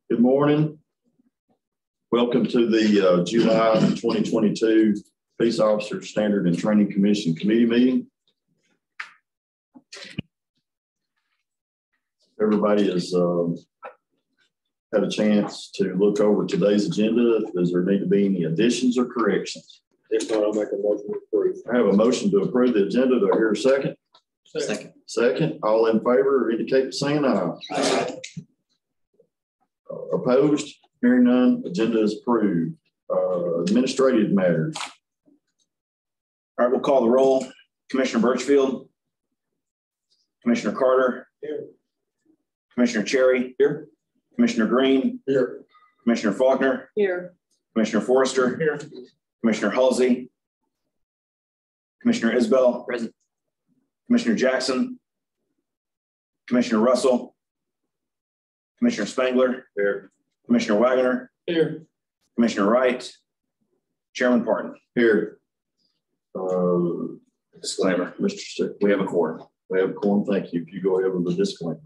Good morning. Welcome to the July 2022 Peace Officer Standard and Training Commission Committee meeting. Everybody has had a chance to look over today's agenda. Does there need to be any additions or corrections? If not, I'll make a motion to approve. I have a motion to approve the agenda. Do I hear a second? Second. Second. All in favor indicate by saying aye. Aye. Opposed? Hearing none, agenda is approved. Administrative matters. All right, we'll call the roll. Commissioner Birchfield. Commissioner Carter. Here. Commissioner Cherry. Here. Commissioner Green. Here. Commissioner Faulkner. Here. Commissioner Forrester. Here. Commissioner Halsey. Commissioner Isbell. Present. Commissioner Jackson. Commissioner Russell. Commissioner Spangler. Here. Commissioner Wagoner. Here. Commissioner Wright. Chairman Parton. Here. Disclaimer. Mr. Stick. We have a quorum. We have a quorum. Thank you. If you go ahead with the disclaimer.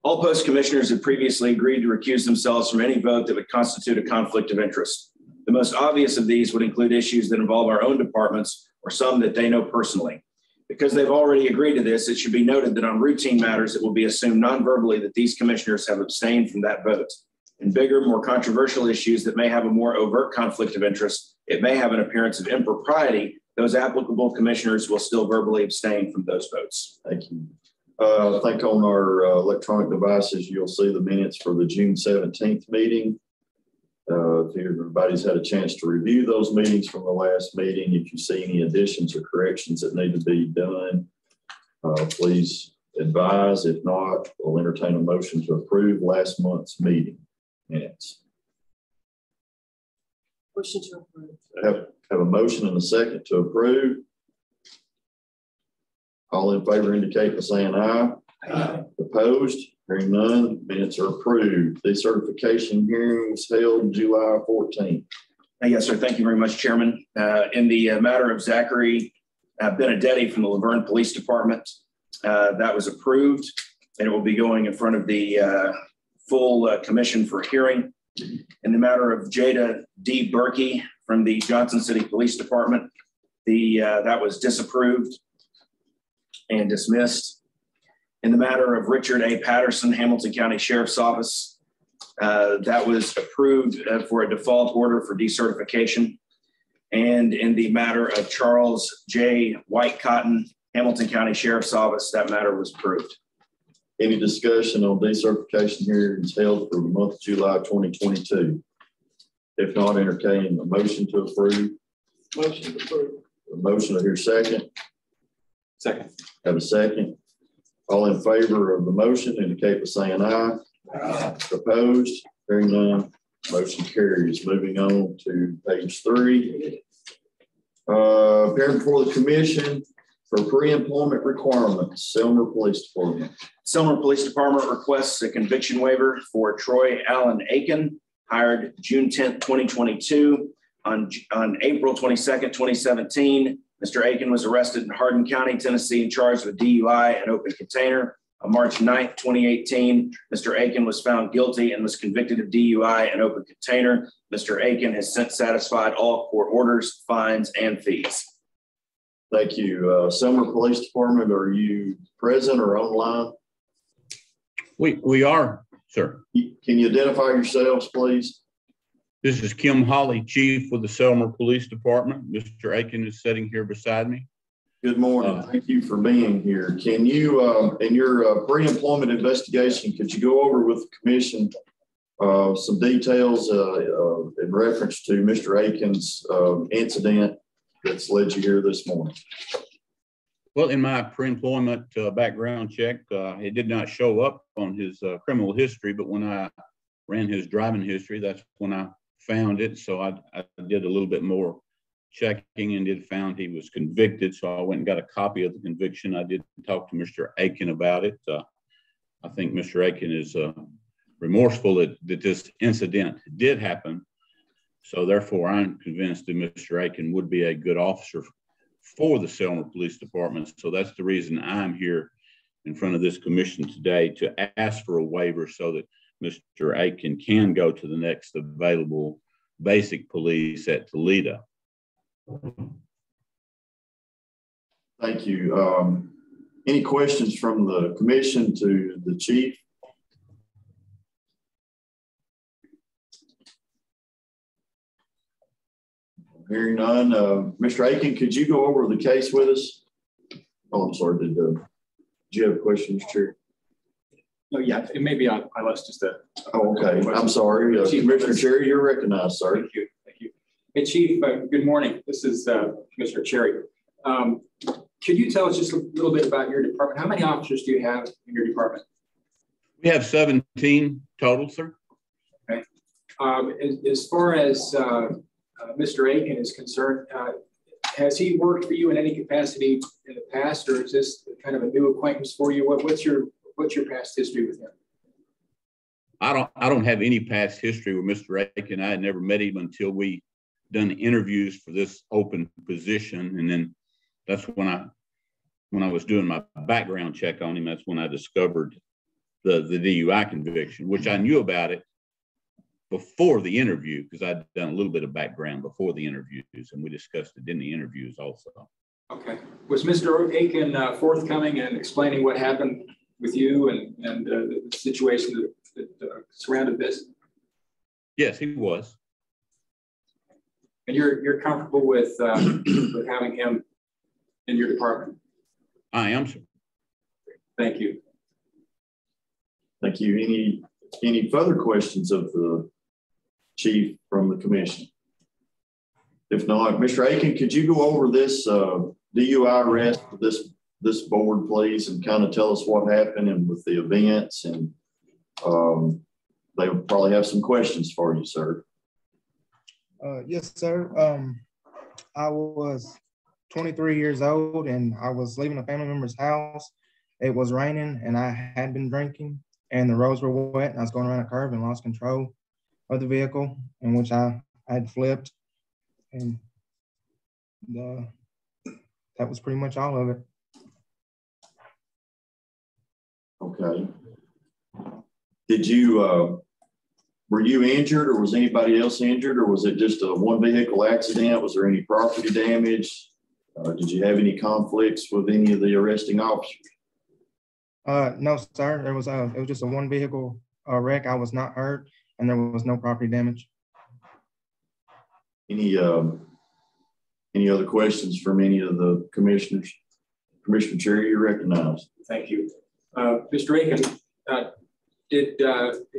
All post commissioners have previously agreed to recuse themselves from any vote that would constitute a conflict of interest. The most obvious of these would include issues that involve our own departments or some that they know personally. Because they've already agreed to this, it should be noted that on routine matters, it will be assumed non-verbally that these commissioners have abstained from that vote. In bigger, more controversial issues that may have a more overt conflict of interest, it may have an appearance of impropriety. Those applicable commissioners will still verbally abstain from those votes. Thank you. I think on our electronic devices, you'll see the minutes for the June 17th meeting. If everybody's had a chance to review those meetings from the last meeting, if you see any additions or corrections that need to be done, please advise. If not, we'll entertain a motion to approve last month's meeting minutes. Motion to approve. Have a motion and a second to approve. All in favor indicate by saying aye. Aye. Opposed? Hearing none, minutes are approved. The certification hearing was held July 14th. Yes, sir. Thank you very much, Chairman. In the matter of Zachary Benedetti from the Laverne Police Department, that was approved, and it will be going in front of the full commission for hearing. In the matter of Jada D. Berkey from the Johnson City Police Department, that was disapproved and dismissed. In the matter of Richard A. Patterson, Hamilton County Sheriff's Office, that was approved for a default order for decertification. And in the matter of Charles J. White Cotton, Hamilton County Sheriff's Office, that matter was approved. Any discussion on decertification hearings held for the month of July 2022? If not, entertain a motion to approve. Motion to approve. A motion to hear second. Second. Have a second. All in favor of the motion indicate by saying aye. Aye. Opposed? Hearing none, motion carries. Moving on to page 3. Appearing before the commission for pre-employment requirements, Selmer Police Department. Selmer Police Department requests a conviction waiver for Troy Allen Aiken, hired June 10th, 2022. On April 22nd, 2017, Mr. Aiken was arrested in Hardin County, Tennessee, and charged with DUI and open container. On March 9th, 2018, Mr. Aiken was found guilty and was convicted of DUI and open container. Mr. Aiken has since satisfied all court orders, fines, and fees. Thank you. Selmer Police Department, are you present or online? We are, sir. Can you identify yourselves, please? This is Kim Holly, Chief with the Selmer Police Department. Mr. Aiken is sitting here beside me. Good morning. Thank you for being here. Can you, in your pre-employment investigation, could you go over with the commission some details in reference to Mr. Aiken's incident that's led you here this morning? Well, in my pre-employment background check, it did not show up on his criminal history, but when I ran his driving history, that's when I found it. So I did a little bit more checking and did found he was convicted. So I went and got a copy of the conviction. I did talk to Mr. Aiken about it. I think Mr. Aiken is remorseful that this incident did happen. So therefore, I'm convinced that Mr. Aiken would be a good officer for the Selma Police Department. So that's the reason I'm here in front of this commission today, to ask for a waiver so that Mr. Aiken can go to the next available basic police at Toledo. Thank you. Any questions from the commission to the chief? Hearing none. Mr. Aiken, could you go over the case with us? Oh, I'm sorry. Did you have questions, Chair? No, yeah, it may be on my list. Just a. Oh, okay. I'm sorry. Commissioner Cherry, you're recognized, sir. Thank you. Thank you. Hey, Chief. Good morning. This is Commissioner Cherry. Could you tell us just a little bit about your department? How many officers do you have in your department? We have 17 total, sir. Okay. As far as Mr. Aiken is concerned, has he worked for you in any capacity in the past, or is this kind of a new acquaintance for you? What's your past history with him? I don't have any past history with Mr. Aiken. I had never met him until we done interviews for this open position, and then that's when I was doing my background check on him. That's when I discovered the DUI conviction, which I knew about it before the interview, because I'd done a little bit of background before the interviews, and we discussed it in the interviews also. Okay. Was Mr. Aiken forthcoming and explaining what happened with you and the situation that surrounded this? Yes, he was. And you're comfortable with having him in your department? I am, sir. Thank you. Thank you. Any further questions of the chief from the commission? If not, Mr. Aiken, could you go over this DUI arrest for this board, please, and kind of tell us what happened and with the events, and they will probably have some questions for you, sir. Yes, sir. I was 23 years old and I was leaving a family member's house. It was raining and I had been drinking and the roads were wet, and I was going around a curve and lost control of the vehicle in which I had flipped, and that was pretty much all of it. Okay. Did you, were you injured, or was anybody else injured, or was it just a one vehicle accident? Was there any property damage? Did you have any conflicts with any of the arresting officers? No, sir. It was just a one vehicle wreck. I was not hurt, and there was no property damage. Any other questions from any of the commissioners? Commissioner Cherry, you're recognized. Thank you. Mr. Aiken, did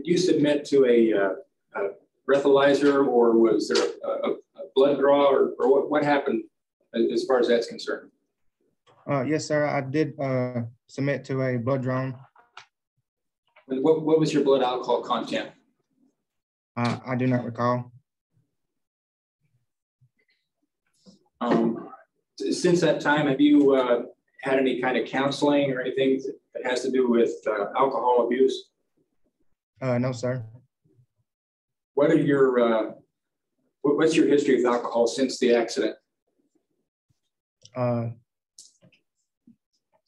you submit to a breathalyzer, or was there a blood draw, or what happened as far as that's concerned? Yes, sir. I did submit to a blood drawn. And what was your blood alcohol content? I do not recall. Since that time, have you had any kind of counseling or anything that has to do with alcohol abuse? No, sir. What are your what's your history with alcohol since the accident?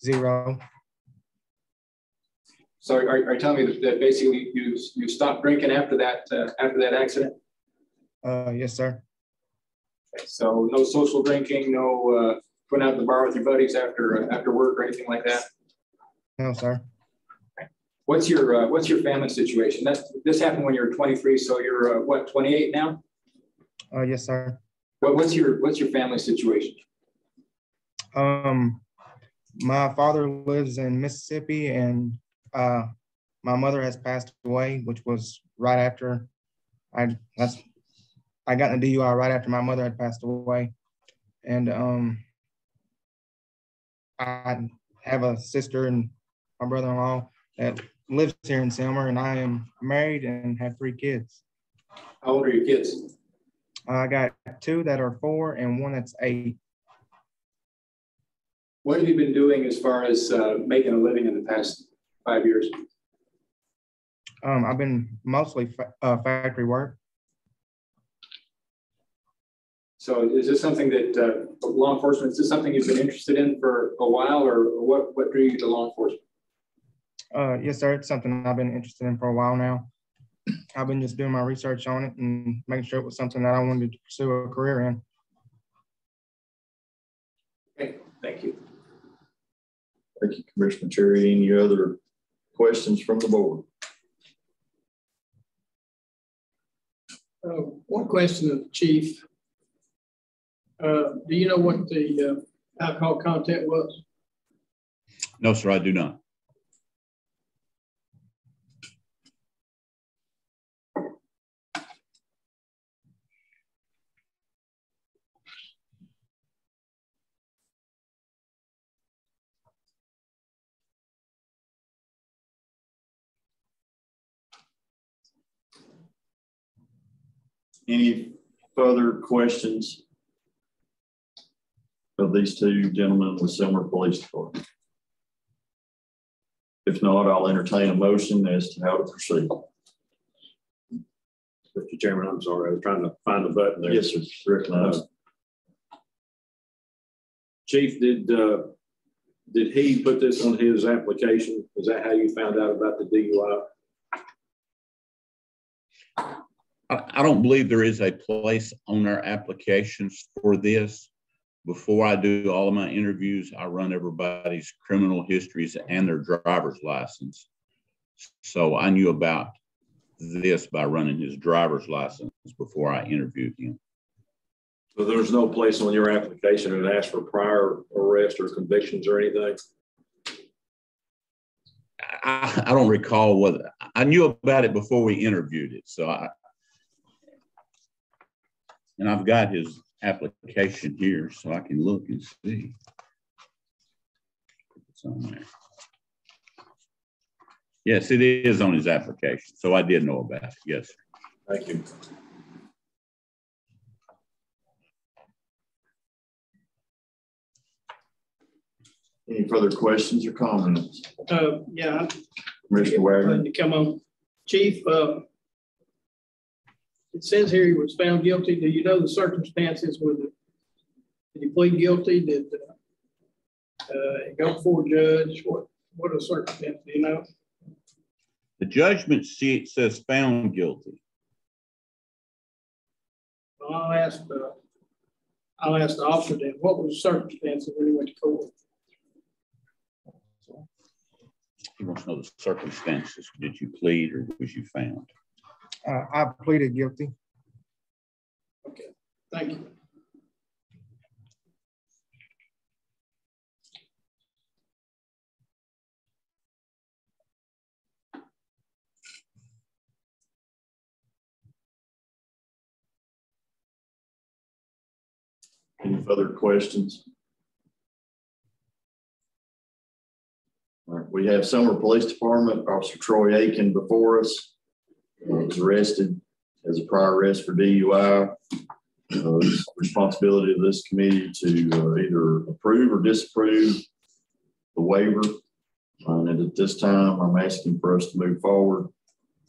0. So are you telling me that basically you stopped drinking after that accident? Yes, sir. Okay, so no social drinking, no going out to the bar with your buddies after work or anything like that? No, sir. Okay. What's your family situation? This happened when you were 23, so you're what, 28 now? Yes, sir. What's your family situation? My father lives in Mississippi, and my mother has passed away, which was right after I got in a DUI right after my mother had passed away. And I have a sister and my brother-in-law that lives here in Selma, and I am married and have 3 kids. How old are your kids? I got 2 that are 4 and 1 that's 8. What have you been doing as far as making a living in the past 5 years? I've been mostly factory work. So is this something that law enforcement, is this something you've been interested in for a while, or what drew you to law enforcement? Yes, sir. It's something I've been interested in for a while now. I've been just doing my research on it and making sure it was something that I wanted to pursue a career in. Okay, thank you. Thank you, Commissioner Cherry. Any other questions from the board? One question of the chief. Do you know what the alcohol content was? No, sir, I do not. Any further questions of these two gentlemen with Selmer Police Department? If not, I'll entertain a motion as to how to proceed. Mr. Chairman, I'm sorry, I was trying to find the button there. Yes, sir. Recognize. Chief, did he put this on his application? Is that how you found out about the DUI? I don't believe there is a place on our applications for this. Before I do all of my interviews, I run everybody's criminal histories and their driver's license. So I knew about this by running his driver's license before I interviewed him. So there's no place on your application that asks for prior arrest or convictions or anything? I don't recall what I knew about it before we interviewed it. So and I've got his application here so I can look and see. It's on there. Yes, it is on his application. So I did know about it. Yes, sir. Thank you. Any further questions or comments? Yeah, Commissioner Wagner. to come on. Chief, it says here he was found guilty. Do you know the circumstances with it? Did he plead guilty? Did he go before a judge? What are the circumstances? Do you know? The judgment sheet says found guilty. Well, I'll ask the officer then, what were the circumstances when he went to court? He wants to know the circumstances. Did you plead or was you found? I pleaded guilty. Okay, thank you. Any further questions? All right, we have Selmer Police Department, Officer Troy Aiken before us. Was arrested as a prior arrest for DUI. It's responsibility of this committee to either approve or disapprove the waiver. And at this time, I'm asking for us to move forward,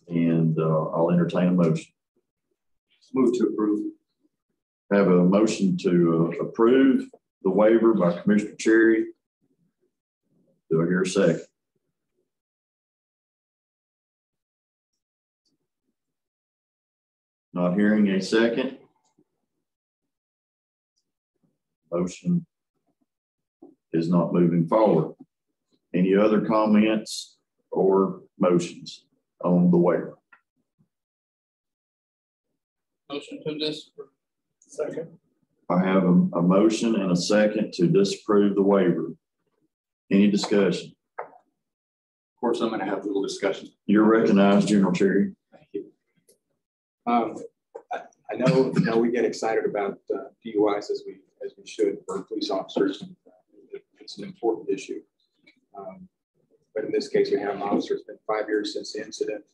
and I'll entertain a motion. Move to approve. I have a motion to approve the waiver by Commissioner Cherry. Do I hear a second? Not hearing a second. Motion is not moving forward. Any other comments or motions on the waiver? Motion to disapprove. Second. I have a motion and a second to disapprove the waiver. Any discussion? Of course, I'm going to have a little discussion. You're recognized, General Cherry. Thank you. I know we get excited about DUIs as we should for police officers. It's an important issue. But in this case, we have an officer. It's been 5 years since the incident,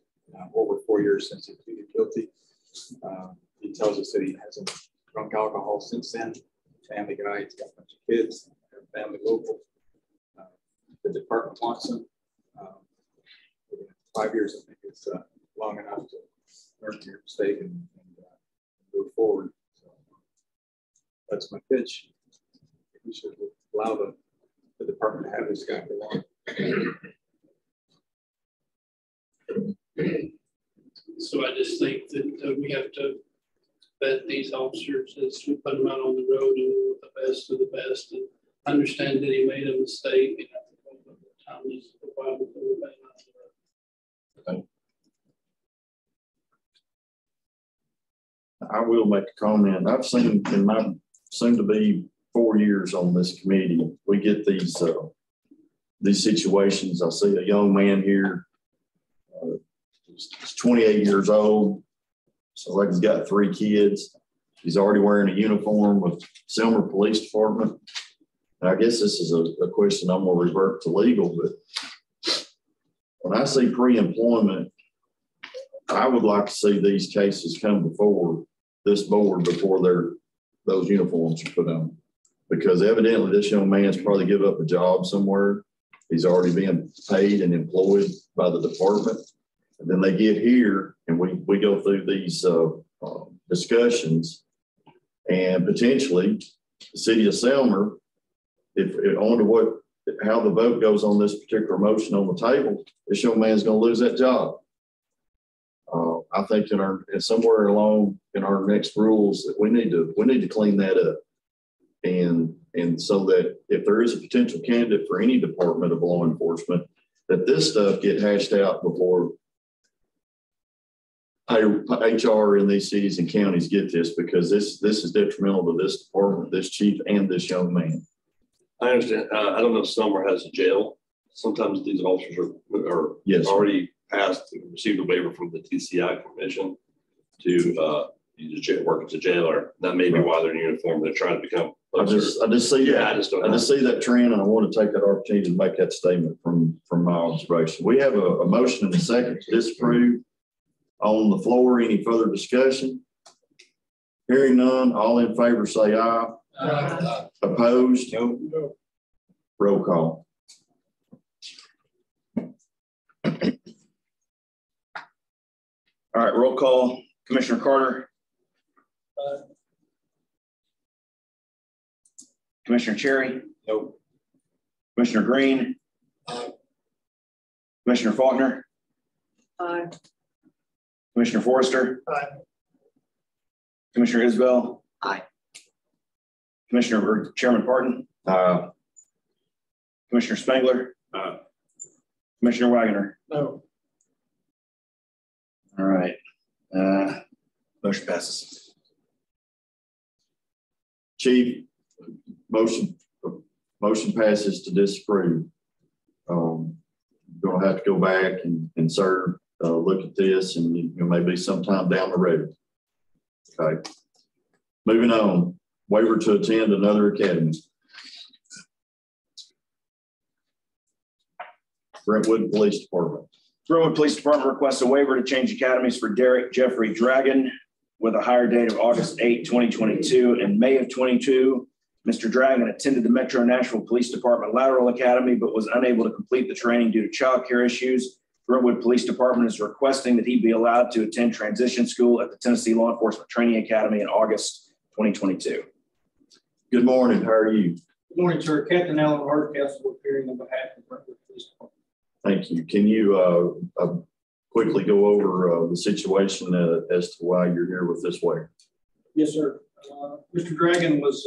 over 4 years since he pleaded guilty. He tells us that he hasn't drunk alcohol since then. Family guy, he's got a bunch of kids, family local. The department wants him. 5 years, I think, is long enough to learn your mistake and move forward. So, That's my pitch. We should allow the department to have this guy for long. So I just think that we have to vet these officers as we put them out on the road and with the best of the best, and understand that he made a mistake. And I think the time is required before we let him out on the road. I will make a comment. I've seen in my soon to be 4 years on this committee, we get these situations. I see a young man here, he's 28 years old. So like he's got 3 kids. He's already wearing a uniform with Selmer Police Department. And I guess this is a question I'm gonna revert to legal, but when I see pre-employment, I would like to see these cases come before this board before those uniforms are put on. Because evidently this young man's probably give up a job somewhere. He's already being paid and employed by the department. And then they get here and we go through these discussions, and potentially the city of Selmer, if on to how the vote goes on this particular motion on the table, this young man's going to lose that job. I think somewhere along in our next rules that we need to clean that up, and so that if there is a potential candidate for any department of law enforcement, that this stuff get hashed out before HR in these cities and counties get this, because this is detrimental to this department, this chief, and this young man. I understand. I don't know if Selmer has a jail. Sometimes these officers are yes, already passed, received a waiver from the TCI commission to work at the jailer. That may be why they're in uniform. They're trying to become. I just see that. I just see that trend, and I want to take that opportunity to make that statement from my observation. We have a motion and a second to disapprove on the floor. Any further discussion? Hearing none, all in favor say aye. Aye. Opposed? No. Roll call. All right, roll call. Commissioner Carter. Commissioner Cherry. No. Commissioner Green. Commissioner Faulkner. Aye. Commissioner Forrester. Aye. Commissioner Isbell. Aye. Chairman Parton. Commissioner Spengler. Commissioner Wagoner. No. All right. Motion passes. Chief, motion passes to disapprove. Going to have to go back and serve, look at this, and maybe sometime down the road. Okay. Moving on. Waiver to attend another academy. Brentwood Police Department. Brentwood Police Department requests a waiver to change academies for Derek Jeffrey Dragon with a hire date of August 8, 2022. In May of 22, Mr. Dragon attended the Metro Nashville Police Department Lateral Academy, but was unable to complete the training due to child care issues. Brentwood Police Department is requesting that he be allowed to attend transition school at the Tennessee Law Enforcement Training Academy in August 2022. Good morning. How are you? Good morning, sir. Captain Alan Hardcastle appearing on behalf of Brentwood Police Department. Thank you. Can you quickly go over the situation as to why you're here with this waiver? Yes, sir. Mr. Dragon was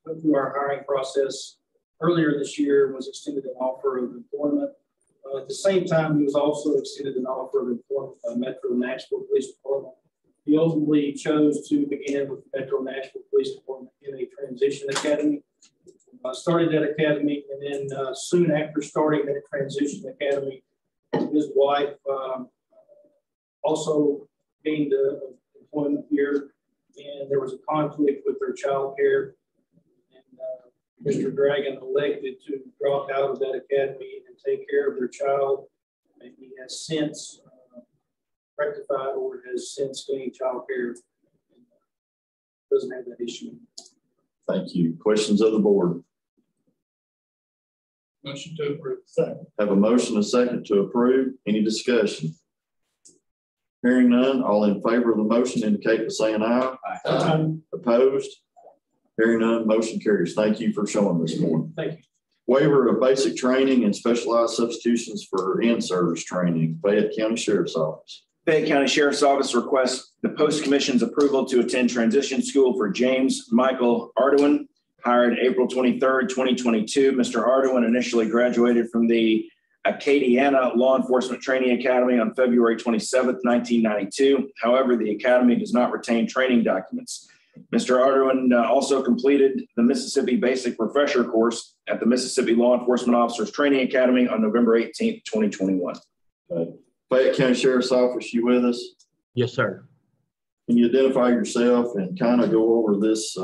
went through our hiring process earlier this year, was extended an offer of employment. At the same time, he was also extended an offer of employment by Metro Nashville Police Department. He ultimately chose to begin with Metro Nashville Police Department in a transition academy. Started that academy, and then soon after starting that transition academy, his wife also gained employment here, and there was a conflict with their child care. And Mr. Dragon elected to drop out of that academy and take care of their child. And he has since rectified or has since gained child care. Doesn't have that issue. Thank you. Questions of the board? Motion to approve. Second. Have a motion and a second to approve. Any discussion? Hearing none, all in favor of the motion indicate by saying aye. Aye. Opposed? Hearing none, motion carries. Thank you for showing this morning. Thank you. Waiver of basic training and specialized substitutions for in-service training, Fayette County Sheriff's Office. Fayette County Sheriff's Office requests the Post Commission's approval to attend transition school for James Michael Arduin, hired April 23rd, 2022. Mr. Arduin initially graduated from the Acadiana Law Enforcement Training Academy on February 27th, 1992. However, the academy does not retain training documents. Mr. Arduin also completed the Mississippi Basic Refresher course at the Mississippi Law Enforcement Officers Training Academy on November 18th, 2021. Fayette County Sheriff's Office, you with us? Yes, sir. Can you identify yourself and kind of go over this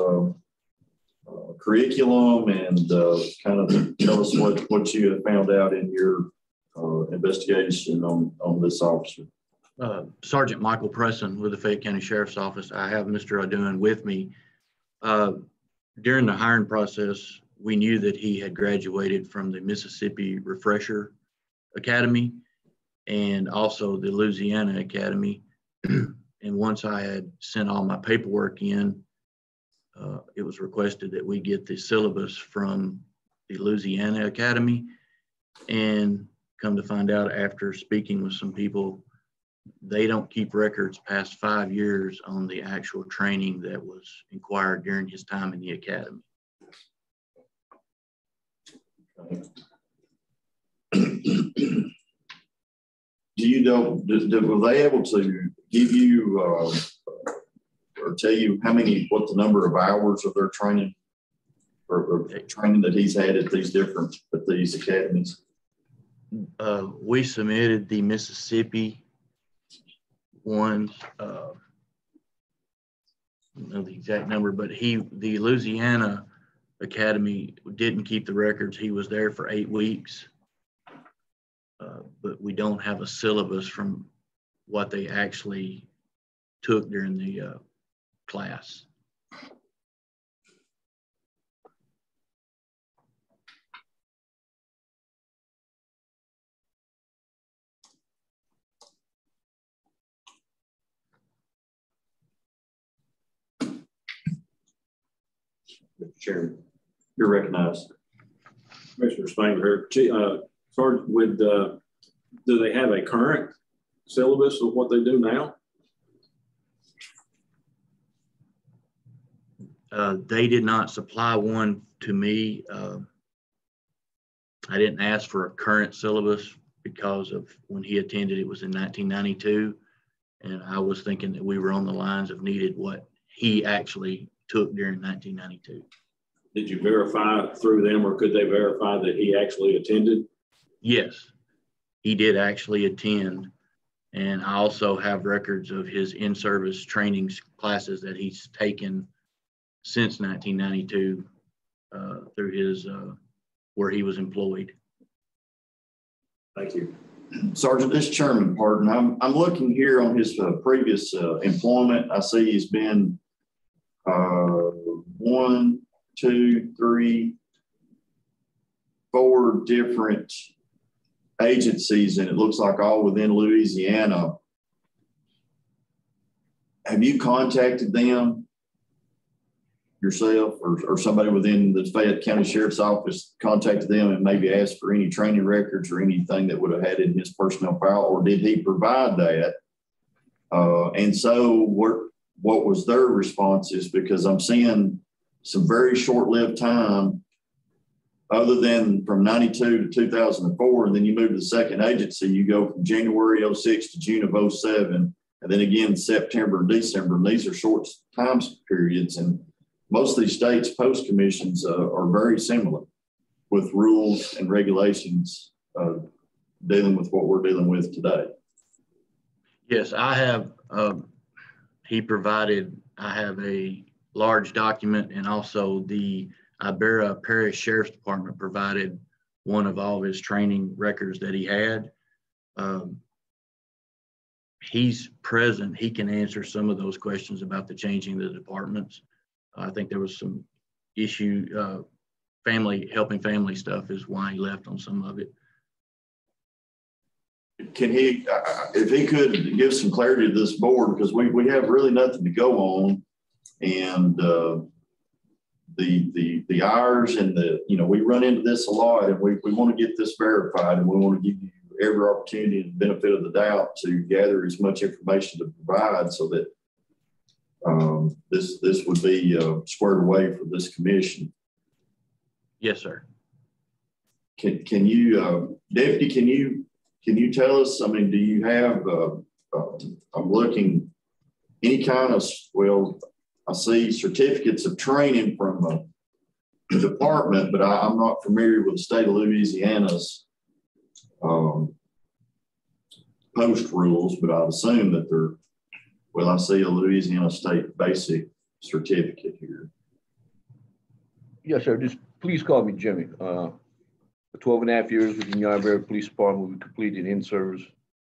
curriculum and kind of tell us what you have found out in your investigation on this officer? Sergeant Michael Presson with the Fayette County Sheriff's Office. I have Mr. Arduin with me. During the hiring process, we knew that he had graduated from the Mississippi Refresher Academy and also the Louisiana Academy. And once I had sent all my paperwork in, it was requested that we get the syllabus from the Louisiana Academy. And come to find out after speaking with some people, they don't keep records past 5 years on the actual training that was inquired during his time in the academy. Do you know, were they able to give you or tell you what the number of hours of their training or training that he's had at these academies? We submitted the Mississippi ones. I don't know the exact number, but the Louisiana Academy didn't keep the records. He was there for 8 weeks, but we don't have a syllabus from what they actually took during the class. Mr. Chairman, you're recognized. Commissioner Spangler, Sergeant, do they have a current syllabus of what they do now? They did not supply one to me. I didn't ask for a current syllabus because of when he attended, it was in 1992. And I was thinking that we were on the lines of needed what he actually took during 1992. Did you verify through them, or could they verify that he actually attended? Yes, he did actually attend. And I also have records of his in-service training classes that he's taken since 1992 through his, where he was employed. Thank you. Sergeant, this chairman, pardon, I'm looking here on his previous employment. I see he's been 1, 2, 3, 4 different agencies, and it looks like all within Louisiana. Have you contacted them yourself, or somebody within the Fayette County Sheriff's Office contacted them and maybe asked for any training records or anything that would have had in his personnel file, or did he provide that? And so what was their responses? Because I'm seeing some very short-lived time other than from 92 to 2004, and then you move to the second agency, you go from January 06 to June of 07, and then again September and December, and these are short time periods. And most of these states' post commissions are very similar with rules and regulations dealing with what we're dealing with today. Yes, I have, he provided, I have a large document, and also the Iberra Parish Sheriff's Department provided one of all of his training records that he had. He's present. He can answer some of those questions about the changing of the departments. I think there was some issue, helping family stuff is why he left on some of it. Can he, if he could give some clarity to this board, because we have really nothing to go on, and the hours and we run into this a lot, and we want to get this verified, and we want to give you every opportunity and benefit of the doubt to gather as much information to provide so that this would be squared away for this commission. Yes, sir. Can you, Deputy, can you tell us, I mean, do you have, I'm looking, any kind of, well, I see certificates of training from the department, but I'm not familiar with the state of Louisiana's post rules, but I'd assume that they're, well, I see a Louisiana State basic certificate here. Yes, sir. Just please call me Jimmy. For 12 and a half years with the Niobrara Police Department, we completed in-service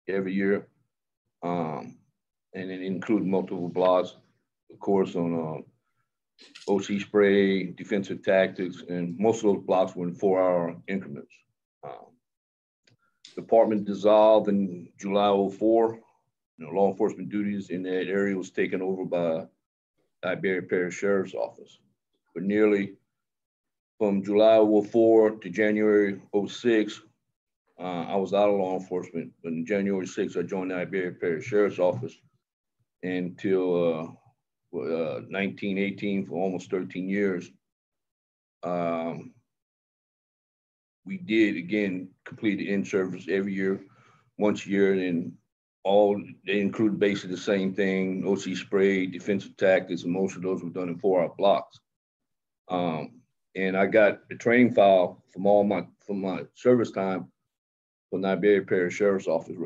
every year. And it included multiple blocks, of course, on OC spray, defensive tactics, and most of those blocks were in 4-hour increments. Department dissolved in July '04. Law enforcement duties in that area was taken over by Iberia Parish Sheriff's Office. But nearly from July '04 to January '06, I was out of law enforcement. But in January 6th, I joined the Iberia Parish Sheriff's Office until 1918 for almost 13 years. We did, again, complete the in-service every year, once a year, and they include basically the same thing, OC spray, defensive tactics, and most of those were done in 4-hour blocks. And I got a training file from my service time from the Iberia Parish Sheriff's Office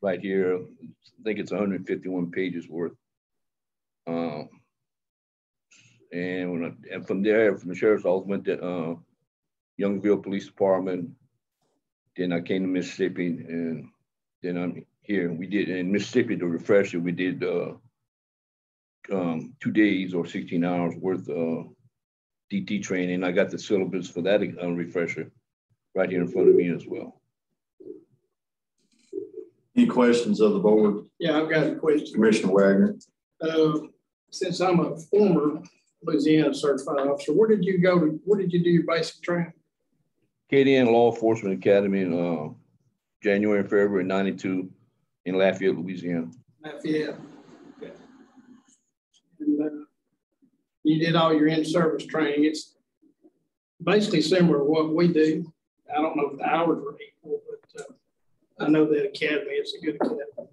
right here. I think it's 151 pages worth. And from there, from the Sheriff's Office, went to Youngsville Police Department. Then I came to Mississippi, and then I'm here. We did in Mississippi, the refresher, we did 2 days or 16 hours worth of DT training. I got the syllabus for that refresher right here in front of me as well. Any questions of the board? Yeah, I've got a question. Commissioner Wagner. Since I'm a former Louisiana certified officer, where did you do your basic training? KDN Law Enforcement Academy in January and February '92 in Lafayette, Louisiana. Lafayette. Okay. And you did all your in-service training. It's basically similar to what we do. I don't know if the hours are equal, but I know that academy is a good academy.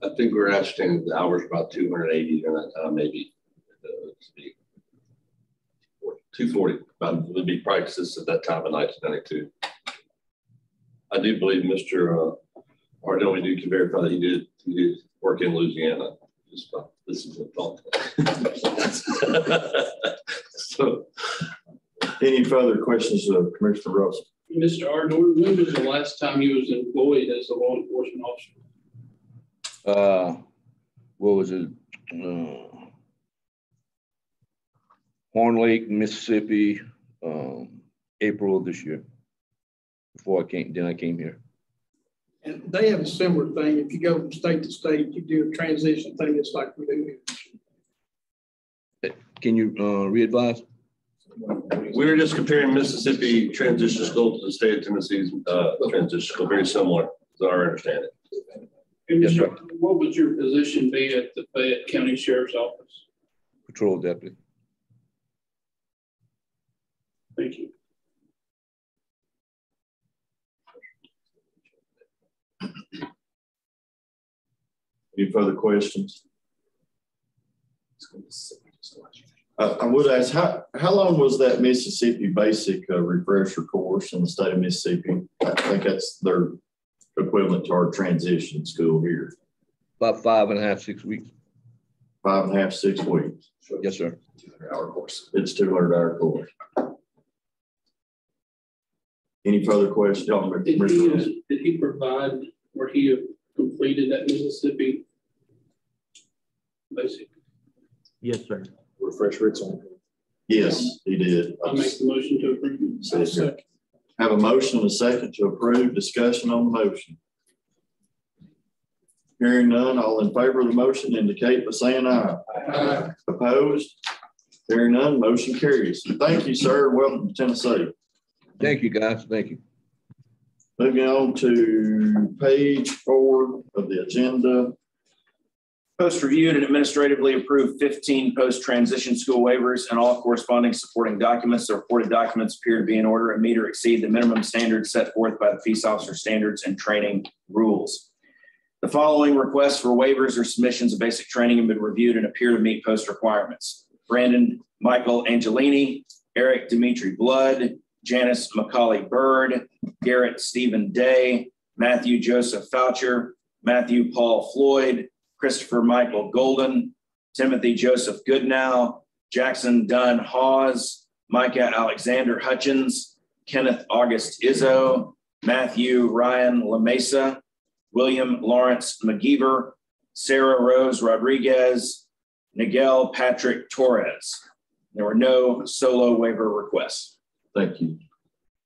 I think we're estimating the hours about 280 during that time, maybe 240. Would be practices at that time in 1992. I do believe Mr. Arnell, can verify that he did work in Louisiana. Just this is a thought. So, any further questions of Commissioner Russell? Mr. Arnell, when was the last time you was employed as a law enforcement officer? What was it? Horn Lake, Mississippi, April of this year. Before I came here. And they have a similar thing. If you go from state to state, you do a transition thing. It's like we do here. Can you re-advise? We were just comparing Mississippi transition school to the state of Tennessee's transition school. Very similar, as our understanding. Yes, sir. What would your position be at the Fayette County Sheriff's Office? Patrol deputy. Thank you. Any further questions? I would ask, how long was that Mississippi basic refresher course in the state of Mississippi? I think that's their equivalent to our transition school here. About 5.5, 6 weeks. 5.5, 6 weeks. Yes, sir. 200-hour course. It's 200-hour course. Any further questions? Did he provide where he completed that Mississippi basic? Yes, sir. Refresh rates on. Yes, he did. I'll make the motion to approve. Have a motion and a second to approve. Discussion on the motion. Hearing none, all in favor of the motion indicate by saying aye. Aye. Opposed? Hearing none, motion carries. Thank you, sir. Welcome to Tennessee. Thank you, guys. Thank you. Moving on to page 4 of the agenda. Post reviewed and administratively approved 15 post-transition school waivers and all corresponding supporting documents. The reported documents appear to be in order and meet or exceed the minimum standards set forth by the Peace Officer Standards and Training Rules. The following requests for waivers or submissions of basic training have been reviewed and appear to meet post requirements. Brandon Michael Angelini, Eric Dimitri Blood, Janice Macaulay Bird, Garrett Stephen Day, Matthew Joseph Foucher, Matthew Paul Floyd, Christopher Michael Golden, Timothy Joseph Goodnow, Jackson Dunn Hawes, Micah Alexander Hutchins, Kenneth August Izzo, Matthew Ryan LaMesa, William Lawrence McGeever, Sarah Rose Rodriguez, Nigel Patrick Torres. There were no solo waiver requests. Thank you.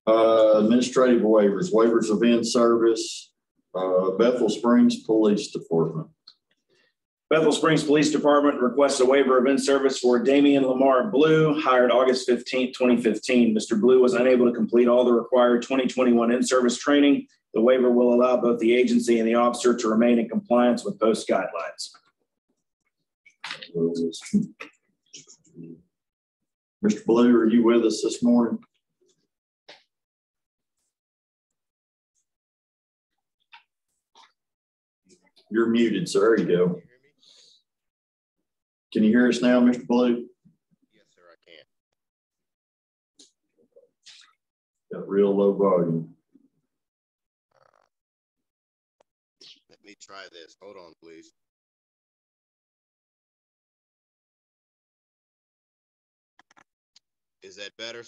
Administrative waivers, waivers of in-service, Bethel Springs Police Department. Bethel Springs Police Department requests a waiver of in-service for Damian Lamar Blue, hired August 15, 2015. Mr. Blue was unable to complete all the required 2021 in-service training. The waiver will allow both the agency and the officer to remain in compliance with post guidelines. Mr. Blue, are you with us this morning? You're muted, sir. There you go. Can you hear us now, Mr. Blue? Yes, sir, I can. Got real low volume. Let me try this. Hold on, please. Is that better?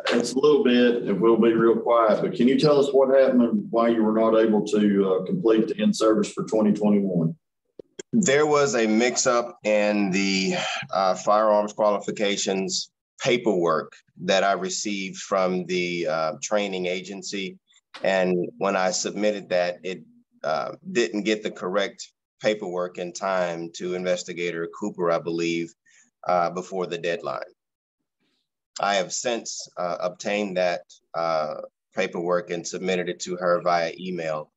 It's a little bit, and we'll be real quiet, but can you tell us what happened and why you were not able to complete the in-service for 2021? There was a mix-up in the firearms qualifications paperwork that I received from the training agency. And when I submitted that, it didn't get the correct paperwork in time to Investigator Cooper, I believe, before the deadline. I have since obtained that paperwork and submitted it to her via email.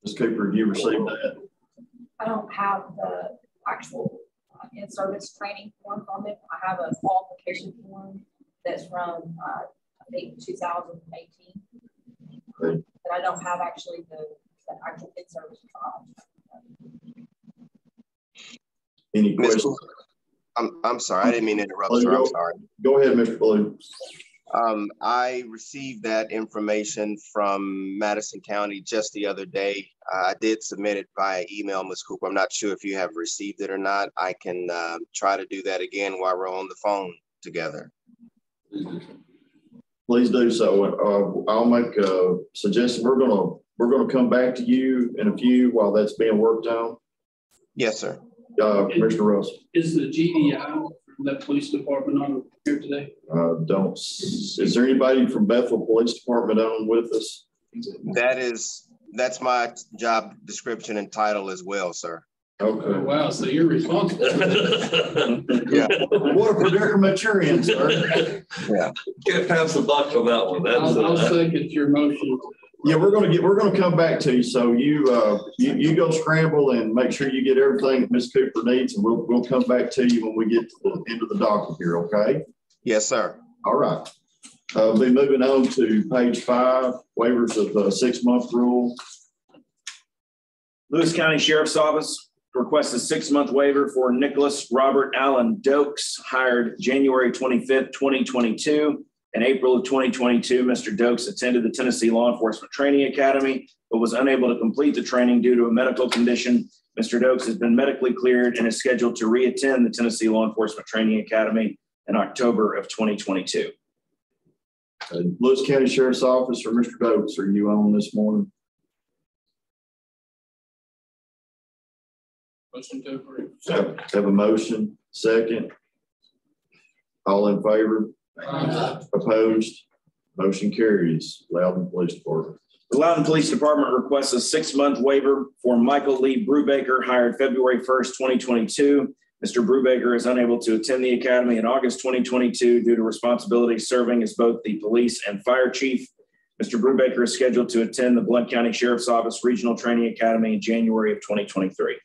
Ms. Cooper, have you received that? I don't have the actual in-service training form from it. I have a qualification form that's from, I think, 2018. Okay. But I don't have actually the actual in-service trial. Any questions? I'm sorry, I didn't mean to interrupt, sir. I'm sorry. Go ahead, Mr. Blue. I received that information from Madison County just the other day. I did submit it via email, Ms. Cooper. I'm not sure if you have received it or not. I can try to do that again while we're on the phone together. Please do so. I'll make a suggestion. We're gonna come back to you in a few while that's being worked on. Yes, sir. Commissioner Russell. Is the GDI from that police department on here today? Is there anybody from Bethel Police Department on with us? That's my job description and title as well, sir. Okay. Oh, wow, so you're responsible. Yeah. What a predicament you're in, sir. Yeah. Can't pass the buck on that one. That's I'll second your motion. Yeah, we're gonna come back to you. So you go scramble and make sure you get everything that Ms. Cooper needs, and we'll come back to you when we get to the end of the docket here. Okay. Yes, sir. All right. We'll be moving on to page 5, waivers of the 6-month rule. Lewis County Sheriff's Office requests a 6-month waiver for Nicholas Robert Allen Dokes, hired January 25th, 2022. In April of 2022, Mr. Dokes attended the Tennessee Law Enforcement Training Academy, but was unable to complete the training due to a medical condition. Mr. Dokes has been medically cleared and is scheduled to re-attend the Tennessee Law Enforcement Training Academy in October of 2022. Lewis County Sheriff's Office or Mr. Dokes, are you on this morning? Motion to approve. Have a motion, second. All in favor? Opposed? Motion carries. Loudoun Police Department. The Loudoun Police Department requests a 6-month waiver for Michael Lee Brubaker, hired February 1st, 2022. Mr. Brubaker is unable to attend the academy in August 2022 due to responsibilities serving as both the police and fire chief. Mr. Brubaker is scheduled to attend the Blount County Sheriff's Office Regional Training Academy in January of 2023.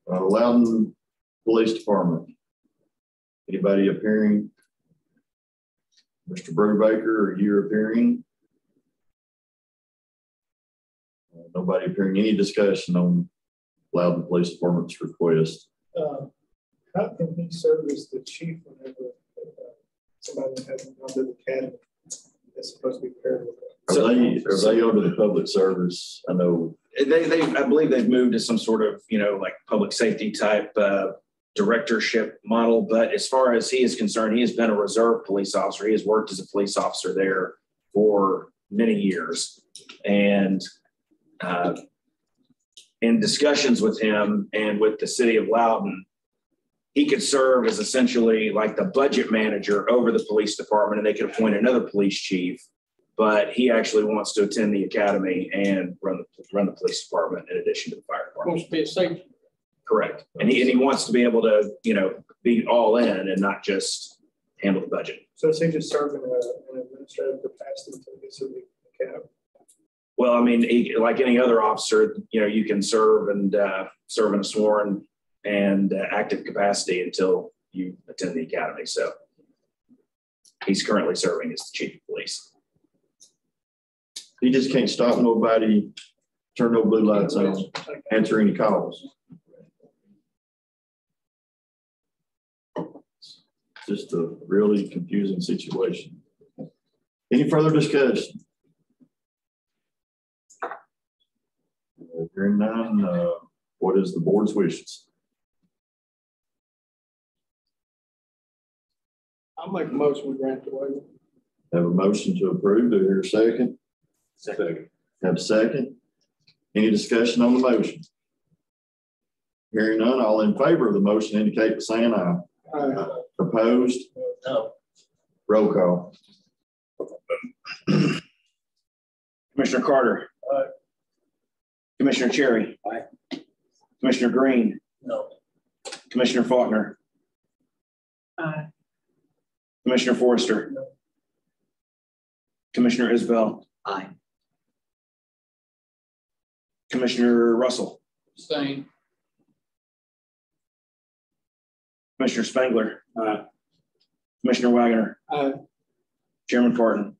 Loudon Police Department. Anybody appearing? Mr. Brubaker, are you appearing? Nobody appearing. Any discussion on Loudon Police Department's request? How can he serve as the chief whenever somebody hasn't gone to the academy? That's supposed to be paired with that. Are they under the public service? I know I believe they've moved to some sort of, like public safety type directorship model. But as far as he is concerned, he has been a reserve police officer. He has worked as a police officer there for many years. And in discussions with him and with the city of Loudon, he could serve as essentially like the budget manager over the police department, and they could appoint another police chief. But he actually wants to attend the academy and run the police department in addition to the fire department. Wants to be a safety. Correct. And he wants to be able to, be all in and not just handle the budget. So is he just serving in an administrative capacity until he gets to the academy? Well, I mean, like any other officer, you can serve and serve in a sworn and active capacity until you attend the academy. So he's currently serving as the chief of police. he just can't stop nobody, turn no blue lights on, answer any calls. Just a really confusing situation. Any further discussion? Hearing none, what is the board's wishes? I'll make a motion to grant the waiver. Have a motion to approve. Do I hear a second? Second. Have a second. Any discussion on the motion? Hearing none, all in favor of the motion indicate by saying aye. Aye. Opposed? No. Roll call. Commissioner Carter. Aye. Commissioner Cherry. Aye. Commissioner Green. No. Commissioner Faulkner. Aye. Commissioner Forrester. No. Commissioner Isbell. Aye. Commissioner Russell. Same. Commissioner Spangler. Aye. Commissioner Wagner. Aye. Chairman Parton.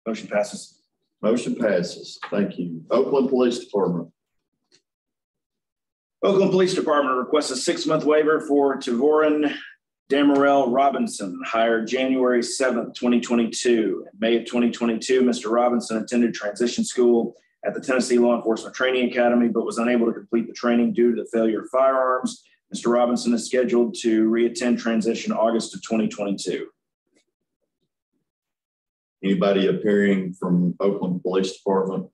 Motion passes. Motion passes. Thank you. Oakland Police Department. Oakland Police Department requests a 6-month waiver for Tavorin Damarel Robinson, hired January 7th, 2022. In May of 2022, Mr. Robinson attended transition school at the Tennessee Law Enforcement Training Academy, but was unable to complete the training due to the failure of firearms. Mr. Robinson is scheduled to re-attend transition August of 2022. Anybody appearing from Oakland Police Department?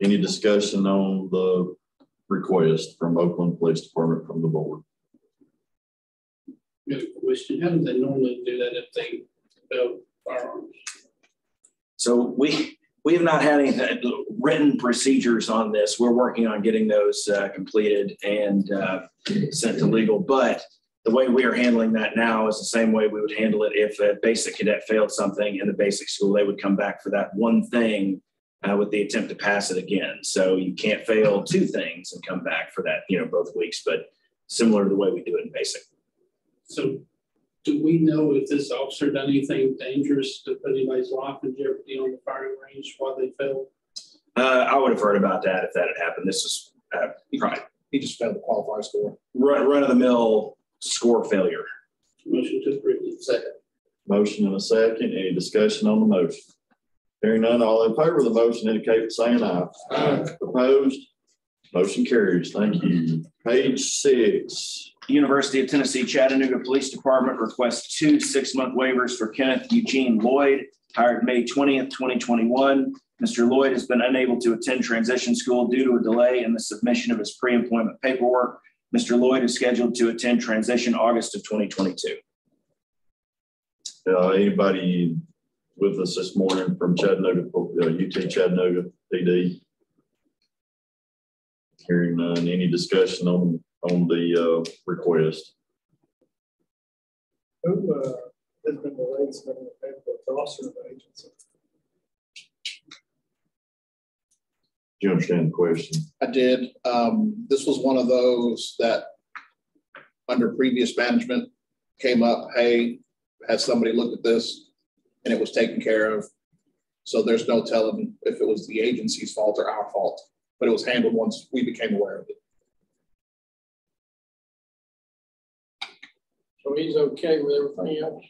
Any discussion on the request from Oakland Police Department from the board? Good question. How do they normally do that if they build firearms? So we have not had any written procedures on this. We're working on getting those completed and sent to legal. But the way we are handling that now is the same way we would handle it if a basic cadet failed something in the basic school. They would come back for that one thing with the attempt to pass it again. So you can't fail 2 things and come back for that, both weeks, but similar to the way we do it in basic. So do we know if this officer done anything dangerous to put anybody's life in jeopardy on the firing range while they failed? I would have heard about that if that had happened. This is probably He just failed the qualifying score. run of the mill score failure. Motion to approve. Second. Motion and a second. Any discussion on the motion? Hearing none, all in favor of the motion indicate by saying aye. Aye. Opposed? Motion carries. Thank you. Page 6. University of Tennessee Chattanooga Police Department requests 2 6-month waivers for Kenneth Eugene Lloyd, hired May 20th, 2021. Mr. Lloyd has been unable to attend transition school due to a delay in the submission of his pre-employment paperwork. Mr. Lloyd is scheduled to attend transition August of 2022. Anybody with us this morning from Chattanooga, UT Chattanooga PD. Hearing none, any discussion on the request? Who has been the latest officer of the agency? Do you understand the question? I did. This was one of those that under previous management came up, hey, had somebody look at this and it was taken care of. So there's no telling if it was the agency's fault or our fault, but it was handled once we became aware of it. So he's okay with everything else?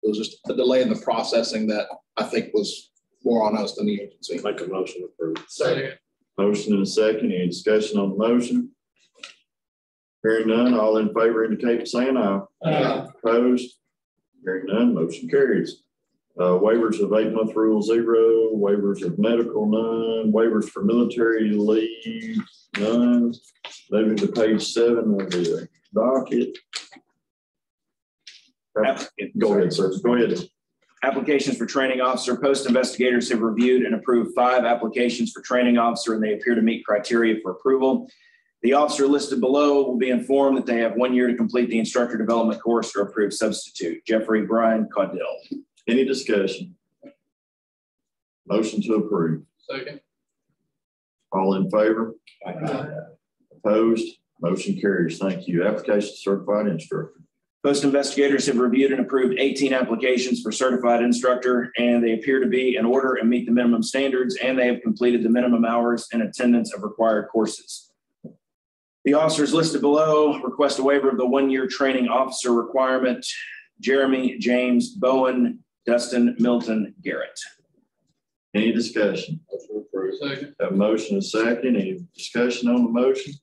It was just a delay in the processing that I think was more on us than the agency. Make a motion to approve. Second. Motion and a second. Any discussion on the motion? Hearing none, all in favor indicate by saying aye. Aye. Opposed? Hearing none, motion carries. Waivers of 8-month rule 0, waivers of medical none, waivers for military leave none. Moving to page 7 of the docket. Go ahead, sir. Go ahead. Applications for training officer. Post investigators have reviewed and approved 5 applications for training officer, and they appear to meet criteria for approval. The officer listed below will be informed that they have 1 year to complete the instructor development course or approved substitute. Jeffrey Brian Caudill. Any discussion? Motion to approve. Second. All in favor? Aye. Opposed? Motion carries. Thank you. Application certified instructor. Post investigators have reviewed and approved 18 applications for certified instructor, and they appear to be in order and meet the minimum standards, and they have completed the minimum hours and attendance of required courses. The officers listed below request a waiver of the 1 year training officer requirement. Jeremy, James, Bowen, Dustin, Milton, Garrett. Any discussion? Second. Have a motion and a second. Any discussion on the motion?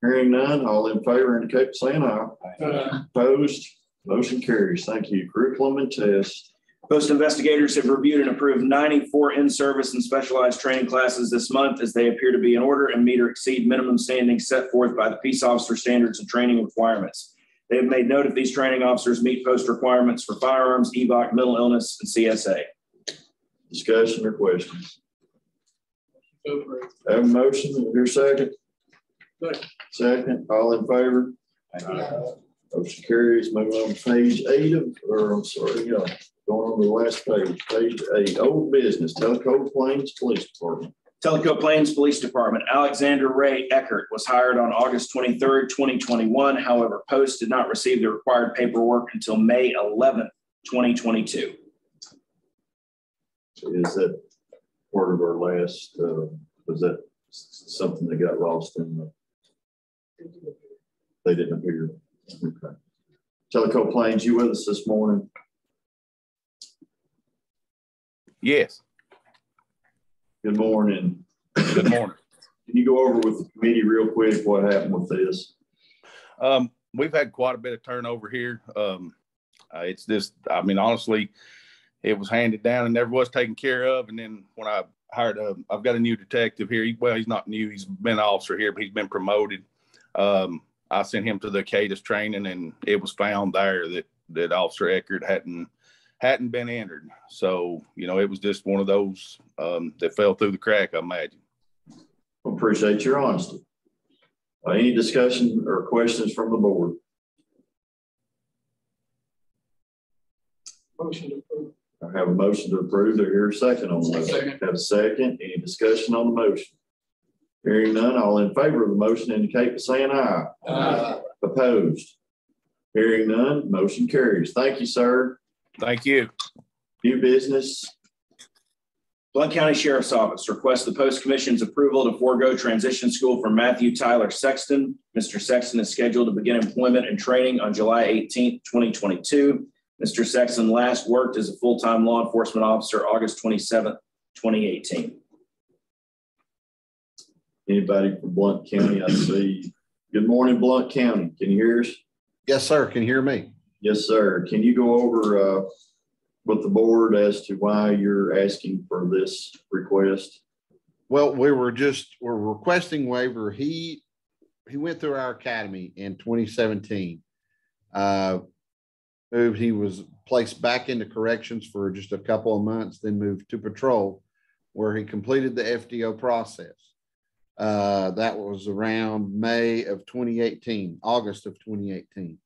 Hearing none, all in favor indicate by saying aye. Opposed? Motion carries. Thank you. Curriculum and test. Post investigators have reviewed and approved 94 in-service and specialized training classes this month, as they appear to be in order and meet or exceed minimum standings set forth by the peace officer standards and training requirements. They have made note of these training officers meet post requirements for firearms, EVOC, mental illness, and CSA. Discussion or questions? Have a motion. Is there a second? Second. All in favor? Motion carries. Moving on to page 8 of, or I'm sorry, yeah, going on to the last page, page 8. Old business, Telco Plains Police Department. Tellico Plains Police Department. Alexander Ray Eckert was hired on August 23rd, 2021. However, Post did not receive the required paperwork until May 11th, 2022. Is that part of our last, was that something that got lost in the, they didn't appear? Okay. Tellico Plains, you with us this morning? Yes. Good morning. Good morning. Can you go over with the committee real quick what happened with this? We've had quite a bit of turnover here. It's just, I mean, honestly, it was handed down and never was taken care of. And then when I hired, I've got a new detective here. Well, he's not new. He's been an officer here, but he's been promoted. I sent him to the CADIS training, and it was found there that Officer Eckert hadn't been entered. So, you know, it was just one of those that fell through the crack, I imagine. I appreciate your honesty. Any discussion or questions from the board? Motion to approve. I have a motion to approve. Do I hear a second on the motion? Second. Have a second. Any discussion on the motion? Hearing none, all in favor of the motion indicate by saying aye. Aye. Opposed? Hearing none, motion carries. Thank you, sir. Thank you. New business. Blount County Sheriff's Office requests the Post Commission's approval to forego transition school for Matthew Tyler Sexton. Mr. Sexton is scheduled to begin employment and training on July 18th, 2022. Mr. Sexton last worked as a full-time law enforcement officer August 27th, 2018. Anybody from Blount County? I see. Good morning, Blount County. Can you hear us? Yes, sir. Can you hear me? Yes, sir. Can you go over with the board as to why you're asking for this request? Well, we're requesting waiver. He went through our academy in 2017. moved. He was placed back into corrections for just a couple of months, then moved to patrol, where he completed the FDO process. That was around May of 2018, August of 2018.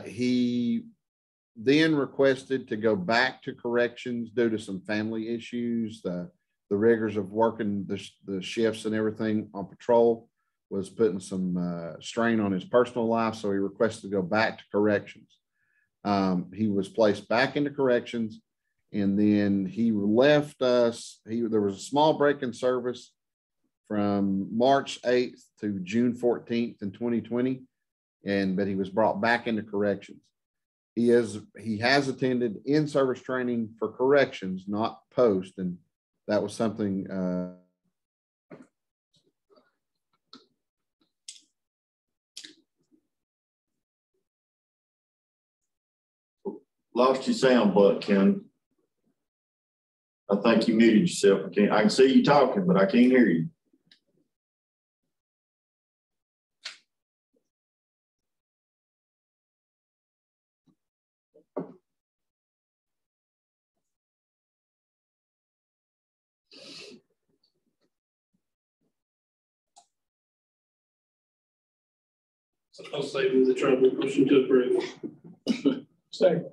He then requested to go back to corrections due to some family issues. The rigors of working the shifts and everything on patrol was putting some strain on his personal life, so he requested to go back to corrections. He was placed back into corrections, and then he left us. There was a small break in service from March 8th to June 14th in 2020, but he was brought back into corrections. He has attended in-service training for corrections, not post, and that was something lost your sound, but Ken, I think you muted yourself. I can see you talking, but I can't hear you. I'll save you the trouble. Motion to approve. Second.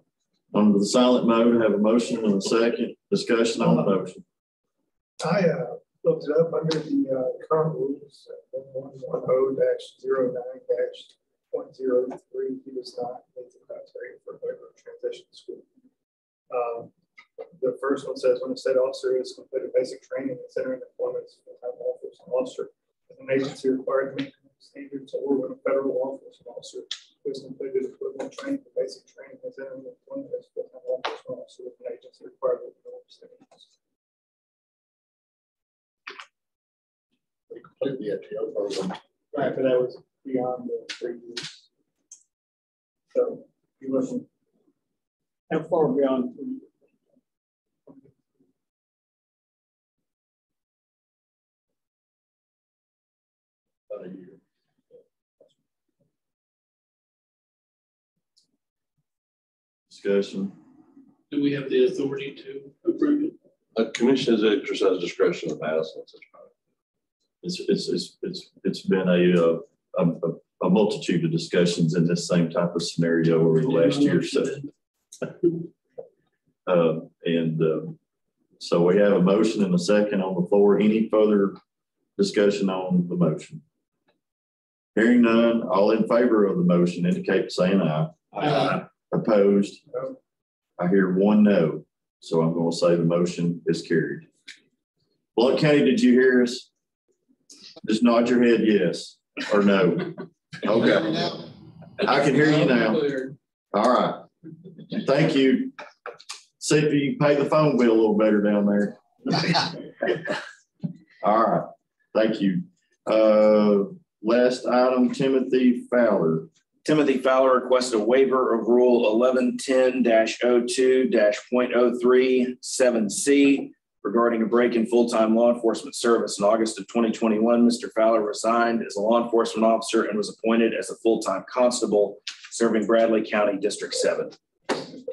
Under the silent mode, I have a motion and a second. Discussion on the motion. I looked it up under the current rules, 110-09-0.03. He does not meet the criteria for waiver of transition to school. The first one says when a state officer has completed basic training and entering employment as a full-time law enforcement officer, as an agency required to meet standards, or when a federal law enforcement officer who has completed equivalent training for basic training has entered employment as a full-time law enforcement officer with an agency required to meet standards. They completed the FTO program. Right, but that was beyond the 3 years. So you wasn't how far beyond 3 years? About a year. Discussion. Do we have the authority to approve it? A commission has exercised discretion in the past. It's been a multitude of discussions in this same type of scenario over the last year or so. So we have a motion and a second on the floor. Any further discussion on the motion? Hearing none, all in favor of the motion indicate by saying aye. Aye. Opposed? No. I hear one no. So I'm going to say the motion is carried. Blount County, did you hear us? Just nod your head yes or no. Okay. I can hear you now. All right. Thank you. See if you can pay the phone bill a little better down there. All right. Thank you. Last item, Timothy Fowler. Timothy Fowler requested a waiver of Rule 1110-02-.037C regarding a break in full-time law enforcement service. In August of 2021, Mr. Fowler resigned as a law enforcement officer and was appointed as a full-time constable serving Bradley County District 7. Okay.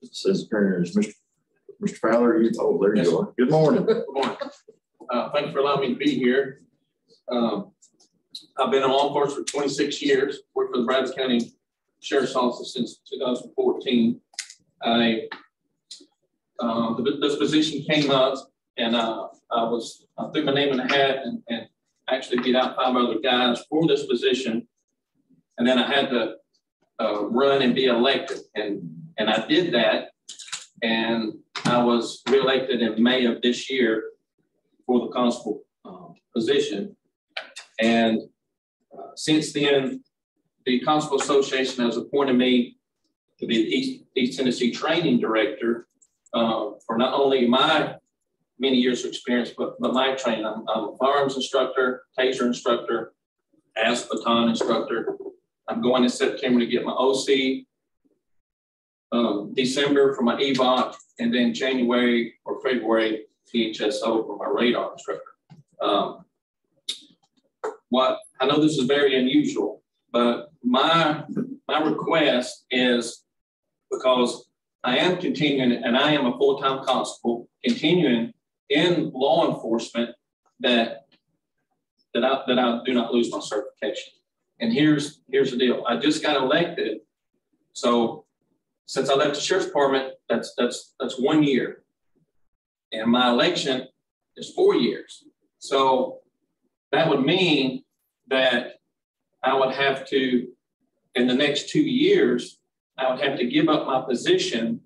It says appearance. Mr. Fowler, there you are. Good morning. Good morning. Thank you for allowing me to be here. I've been in law enforcement for 26 years, worked for the Bradley County Sheriff's Office since 2014. This position came up, and I threw my name in the hat and actually beat out 5 other guys for this position. And then I had to run and be elected, and I did that, and I was reelected in May of this year for the constable position. And since then, the Constable Association has appointed me to be the East Tennessee Training Director for not only my many years of experience, but my training. I'm a firearms instructor, taser instructor, ASP baton instructor. I'm going in September to get my OC, December for my EVOC, and then January or February PHSO for my radar instructor. What I know this is very unusual, but my request is, because I am continuing, and I am a full-time constable, continuing in law enforcement, that I do not lose my certification. And here's the deal. I just got elected. So since I left the sheriff's department, that's 1 year. And my election is 4 years. So that would mean that I would have to, in the next 2 years, I would have to give up my position